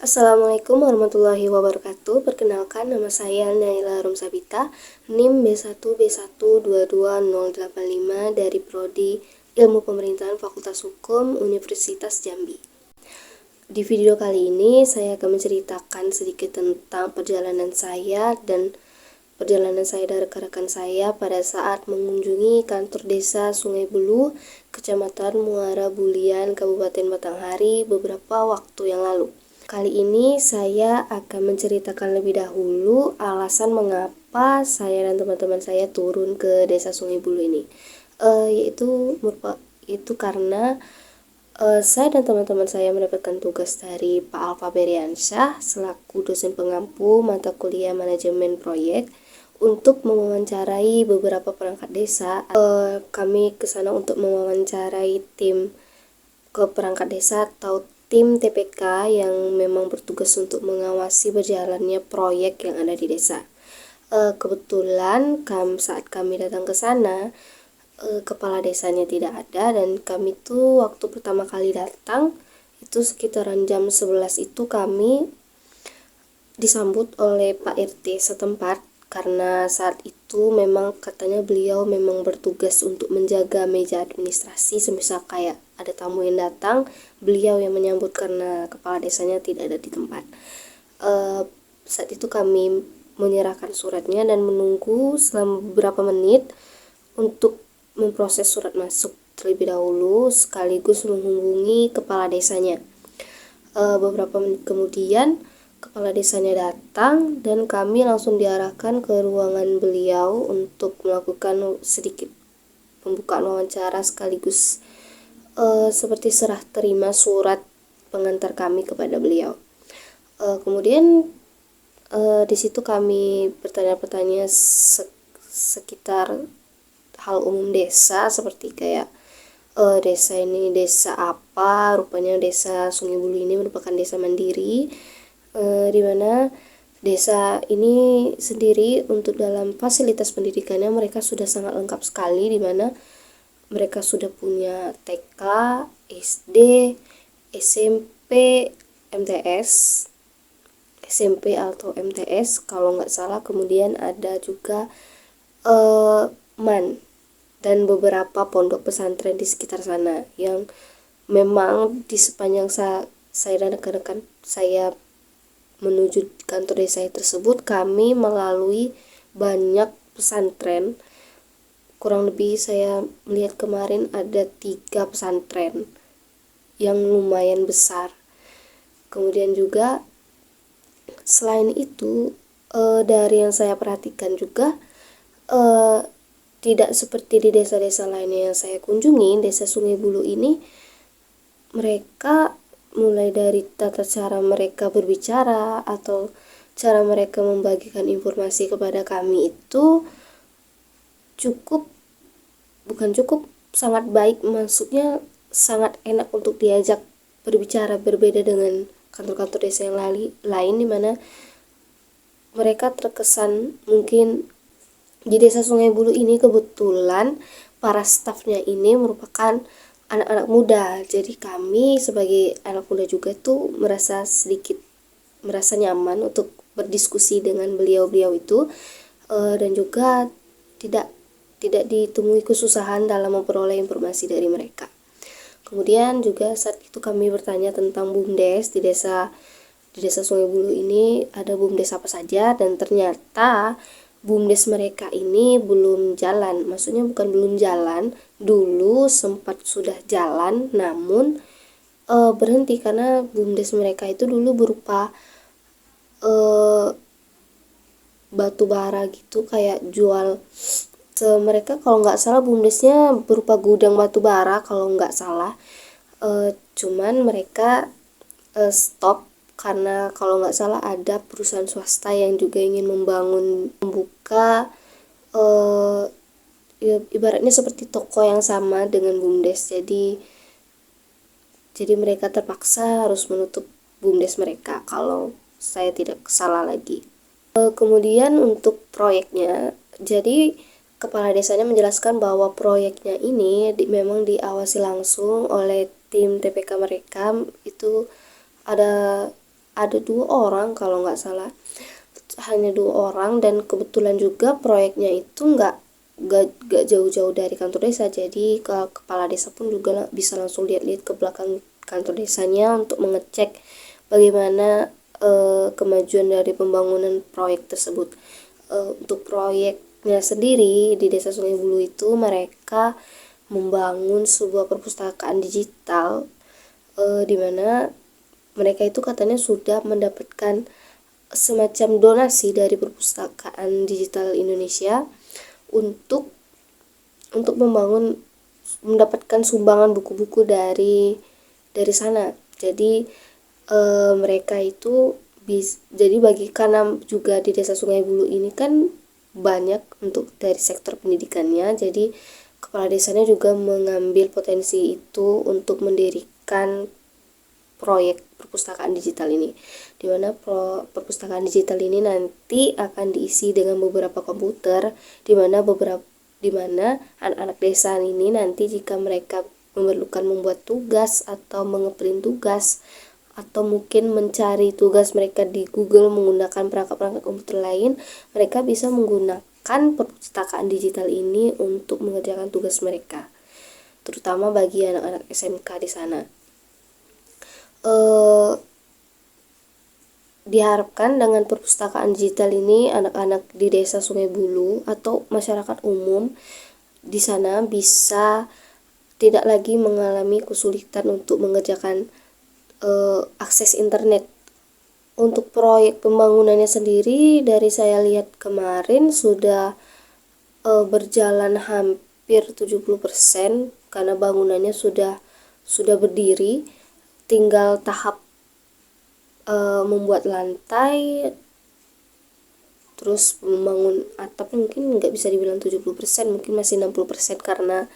Assalamualaikum warahmatullahi wabarakatuh. Perkenalkan, nama saya Naila Rumsabita, NIM B1B1222085 dari Prodi Ilmu Pemerintahan Fakultas Hukum Universitas Jambi. Di video kali ini saya akan menceritakan sedikit tentang perjalanan saya dari rekan-rekan saya pada saat mengunjungi kantor desa Sungai Bulu, Kecamatan Muara Bulian, Kabupaten Batanghari beberapa waktu yang lalu. Kali ini saya akan menceritakan lebih dahulu alasan mengapa saya dan teman-teman saya turun ke desa Sungai Bulu ini. Yaitu karena saya dan teman-teman saya mendapatkan tugas dari Pak Alfa Beriansyah selaku dosen pengampu mata kuliah manajemen proyek untuk mewawancarai beberapa perangkat desa. Kami ke sana untuk mewawancarai tim ke perangkat desa atau tim TPK yang memang bertugas untuk mengawasi berjalannya proyek yang ada di desa. Kebetulan saat kami datang ke sana, kepala desanya tidak ada, dan kami tuh waktu pertama kali datang itu sekitaran jam 11 itu kami disambut oleh Pak RT setempat, karena saat itu memang katanya beliau memang bertugas untuk menjaga meja administrasi, semisal kayak ada tamu yang datang, beliau yang menyambut karena kepala desanya tidak ada di tempat. Saat itu kami menyerahkan suratnya dan menunggu selama beberapa menit untuk memproses surat masuk terlebih dahulu sekaligus menghubungi kepala desanya. Beberapa menit kemudian kepala desanya datang dan kami langsung diarahkan ke ruangan beliau untuk melakukan sedikit pembukaan wawancara sekaligus seperti serah terima surat pengantar kami kepada beliau. Kemudian di situ kami bertanya-tanya sekitar hal umum desa, seperti kayak desa ini desa apa. Rupanya desa Sungai Bulu ini merupakan desa mandiri, di mana desa ini sendiri untuk dalam fasilitas pendidikannya mereka sudah sangat lengkap sekali, di mana mereka sudah punya TK, SD, SMP, MTS, SMP atau MTS kalau nggak salah. Kemudian ada juga MAN dan beberapa pondok pesantren di sekitar sana, yang memang di sepanjang saya dan rekan-rekan saya menuju kantor desa tersebut, kami melalui banyak pesantren. Kurang lebih saya melihat kemarin ada 3 pesantren yang lumayan besar. Kemudian juga selain itu, dari yang saya perhatikan juga, tidak seperti di desa-desa lainnya yang saya kunjungi, desa Sungai Bulu ini mereka mulai dari tata cara mereka berbicara atau cara mereka membagikan informasi kepada kami itu sangat baik, maksudnya sangat enak untuk diajak berbicara, berbeda dengan kantor-kantor desa yang lain, dimana mereka terkesan, mungkin di desa Sungai Bulu ini kebetulan para stafnya ini merupakan anak-anak muda, jadi kami sebagai anak muda juga tuh merasa nyaman untuk berdiskusi dengan beliau-beliau itu, dan juga tidak ditemui kesusahan dalam memperoleh informasi dari mereka. Kemudian juga saat itu kami bertanya tentang BUMDes di desa Sungai Bulu ini, ada BUMDes apa saja, dan ternyata BUMDes mereka ini belum jalan. Maksudnya bukan belum jalan, dulu sempat sudah jalan namun berhenti karena BUMDes mereka itu dulu berupa batu bara gitu, kayak jual. Mereka kalau nggak salah BUMDesnya berupa gudang batu bara kalau nggak salah. Cuman mereka stop karena kalau nggak salah ada perusahaan swasta yang juga ingin membuka ibaratnya seperti toko yang sama dengan BUMDes. Jadi mereka terpaksa harus menutup BUMDes mereka kalau saya tidak salah lagi. Kemudian untuk proyeknya, jadi kepala desanya menjelaskan bahwa proyeknya ini memang diawasi langsung oleh tim TPK mereka. Itu ada ada 2 orang kalau nggak salah, hanya 2 orang, dan kebetulan juga proyeknya itu nggak jauh-jauh dari kantor desa, jadi kepala desa pun juga bisa langsung lihat-lihat ke belakang kantor desanya untuk mengecek bagaimana kemajuan dari pembangunan proyek tersebut. Untuk proyeknya sendiri di Desa Sungai Bulu itu mereka membangun sebuah perpustakaan digital, di mana mereka itu katanya sudah mendapatkan semacam donasi dari perpustakaan digital Indonesia untuk mendapatkan sumbangan buku-buku dari sana. Jadi mereka itu jadi karena juga di Desa Sungai Bulu ini kan banyak untuk dari sektor pendidikannya, jadi kepala desanya juga mengambil potensi itu untuk mendirikan proyek perpustakaan digital ini, di mana perpustakaan digital ini nanti akan diisi dengan beberapa komputer, di mana anak-anak desa ini nanti jika mereka memerlukan membuat tugas atau mengeprint tugas atau mungkin mencari tugas mereka di Google menggunakan perangkat-perangkat komputer lain, mereka bisa menggunakan perpustakaan digital ini untuk mengerjakan tugas mereka, terutama bagi anak-anak SMK di sana. Diharapkan dengan perpustakaan digital ini anak-anak di Desa Sungai Bulu atau masyarakat umum di sana bisa tidak lagi mengalami kesulitan untuk mengerjakan akses internet. Untuk proyek pembangunannya sendiri dari saya lihat kemarin sudah berjalan hampir 70% karena bangunannya sudah berdiri, tinggal tahap membuat lantai, terus membangun atap. Mungkin nggak bisa dibilang 70%, mungkin masih 60% karena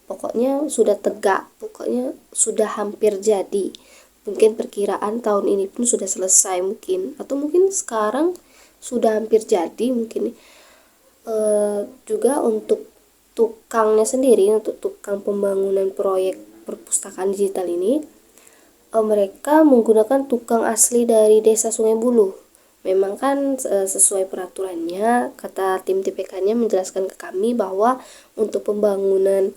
pokoknya sudah tegak, pokoknya sudah hampir jadi. Mungkin perkiraan tahun ini pun sudah selesai mungkin, atau mungkin sekarang sudah hampir jadi mungkin. Juga untuk tukangnya sendiri, untuk tukang pembangunan proyek perpustakaan digital ini, mereka menggunakan tukang asli dari Desa Sungai Bulu. Memang kan sesuai peraturannya, kata tim TPK-nya menjelaskan ke kami bahwa untuk pembangunan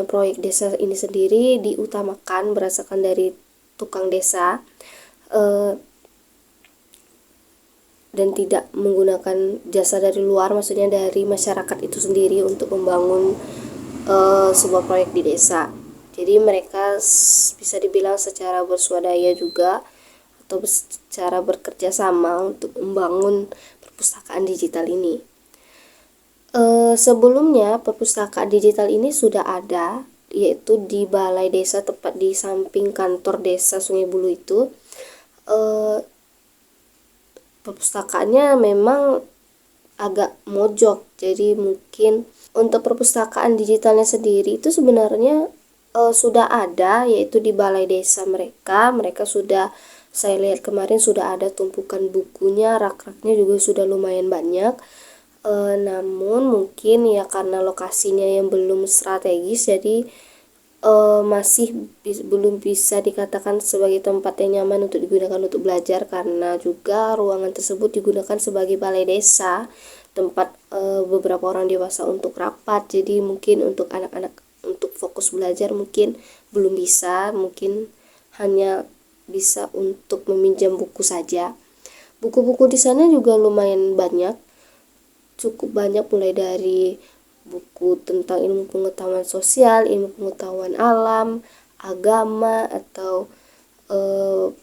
proyek desa ini sendiri diutamakan berdasarkan dari tukang desa, dan tidak menggunakan jasa dari luar, maksudnya dari masyarakat itu sendiri untuk membangun sebuah proyek di desa. Jadi mereka bisa dibilang secara berswadaya juga atau secara bekerja sama untuk membangun perpustakaan digital ini. Sebelumnya perpustakaan digital ini sudah ada, yaitu di balai desa tepat di samping kantor Desa Sungai Bulu itu. Perpustakaannya memang agak mojok, jadi mungkin untuk perpustakaan digitalnya sendiri itu sebenarnya sudah ada, yaitu di balai desa mereka sudah, saya lihat kemarin sudah ada tumpukan bukunya, rak-raknya juga sudah lumayan banyak. Namun mungkin ya karena lokasinya yang belum strategis, jadi masih belum bisa dikatakan sebagai tempat yang nyaman untuk digunakan untuk belajar, karena juga ruangan tersebut digunakan sebagai balai desa, tempat beberapa orang dewasa untuk rapat. Jadi mungkin untuk anak-anak untuk fokus belajar mungkin belum bisa, mungkin hanya bisa untuk meminjam buku saja. Buku-buku di sana juga lumayan banyak, cukup banyak, mulai dari buku tentang ilmu pengetahuan sosial, ilmu pengetahuan alam, agama, atau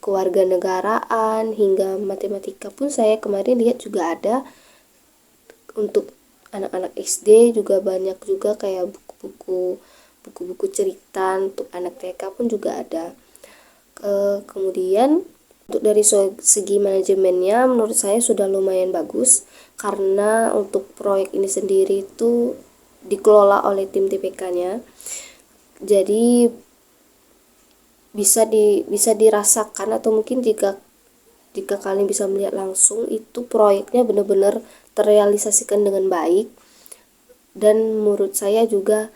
kewarganegaraan, hingga matematika pun saya kemarin lihat juga ada. Untuk anak-anak SD juga banyak juga, kayak buku-buku cerita. Untuk anak TK pun juga ada. Kemudian untuk dari segi manajemennya menurut saya sudah lumayan bagus, karena untuk proyek ini sendiri itu dikelola oleh tim TPK-nya. Jadi bisa dirasakan, atau mungkin jika kalian bisa melihat langsung, itu proyeknya benar-benar terrealisasikan dengan baik. Dan menurut saya juga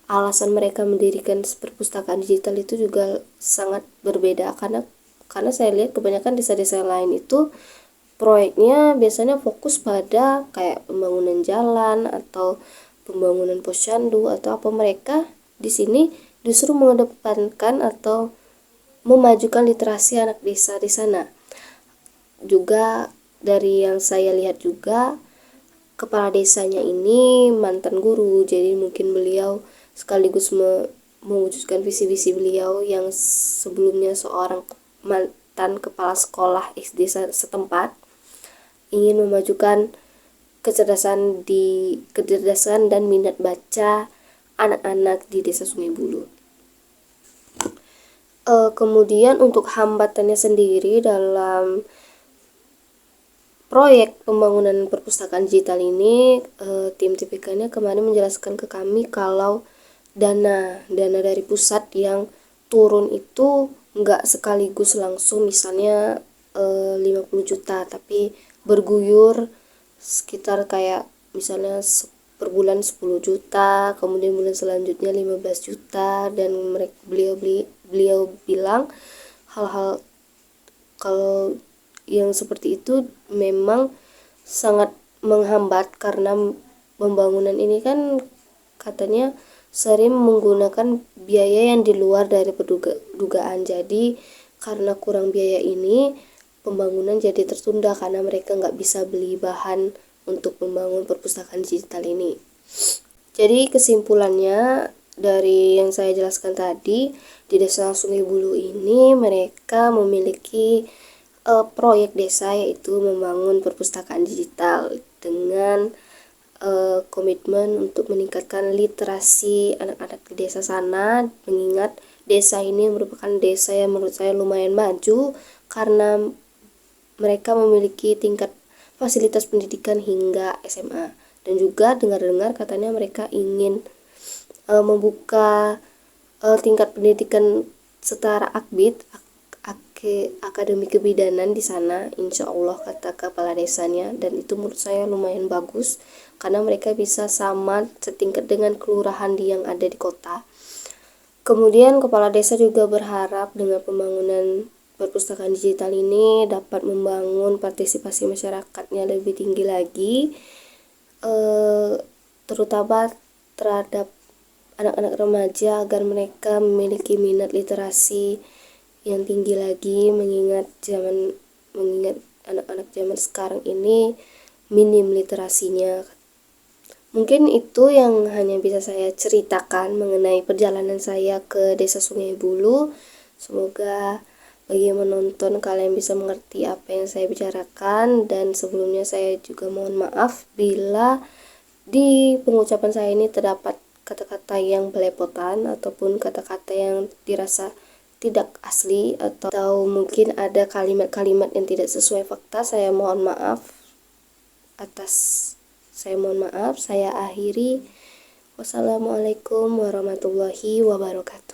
alasan mereka mendirikan perpustakaan digital itu juga sangat berbeda, karena karena saya lihat kebanyakan desa-desa lain itu proyeknya biasanya fokus pada kayak pembangunan jalan atau pembangunan posyandu atau apa. Mereka di sini justru mengedepankan atau memajukan literasi anak desa di sana. Juga dari yang saya lihat juga, kepala desanya ini mantan guru, jadi mungkin beliau sekaligus mewujudkan visi-visi beliau yang sebelumnya seorang mantan kepala sekolah SD setempat, ingin memajukan kecerdasan dan minat baca anak-anak di desa Sungai Bulu. Kemudian untuk hambatannya sendiri dalam proyek pembangunan perpustakaan digital ini, tim TPK-nya kemarin menjelaskan ke kami kalau dana dari pusat yang turun itu nggak sekaligus langsung misalnya 50 juta, tapi berguyur sekitar kayak misalnya per bulan 10 juta, kemudian bulan selanjutnya 15 juta, dan beliau bilang hal-hal kalau yang seperti itu memang sangat menghambat karena pembangunan ini kan katanya sering menggunakan biaya yang di luar dari dugaan. Jadi karena kurang biaya ini pembangunan jadi tertunda karena mereka nggak bisa beli bahan untuk membangun perpustakaan digital ini. Jadi kesimpulannya dari yang saya jelaskan tadi, di desa Sungai Bulu ini mereka memiliki proyek desa, yaitu membangun perpustakaan digital dengan komitmen untuk meningkatkan literasi anak-anak di desa sana, mengingat desa ini merupakan desa yang menurut saya lumayan maju karena mereka memiliki tingkat fasilitas pendidikan hingga SMA, dan juga dengar-dengar katanya mereka ingin membuka tingkat pendidikan setara akbid, akademi kebidanan di sana, insya Allah, kata kepala desanya. Dan itu menurut saya lumayan bagus karena mereka bisa sama setingkat dengan kelurahan yang ada di kota. Kemudian kepala desa juga berharap dengan pembangunan perpustakaan digital ini dapat membangun partisipasi masyarakatnya lebih tinggi lagi, terutama terhadap anak-anak remaja, agar mereka memiliki minat literasi yang tinggi lagi, mengingat anak-anak zaman sekarang ini minim literasinya. Mungkin itu yang hanya bisa saya ceritakan mengenai perjalanan saya ke desa Sungai Bulu. Semoga bagi yang menonton kalian bisa mengerti apa yang saya bicarakan, dan sebelumnya saya juga mohon maaf bila di pengucapan saya ini terdapat kata-kata yang belepotan ataupun kata-kata yang dirasa tidak asli, atau mungkin ada kalimat-kalimat yang tidak sesuai fakta. Saya mohon maaf. Saya akhiri. Wassalamualaikum warahmatullahi wabarakatuh.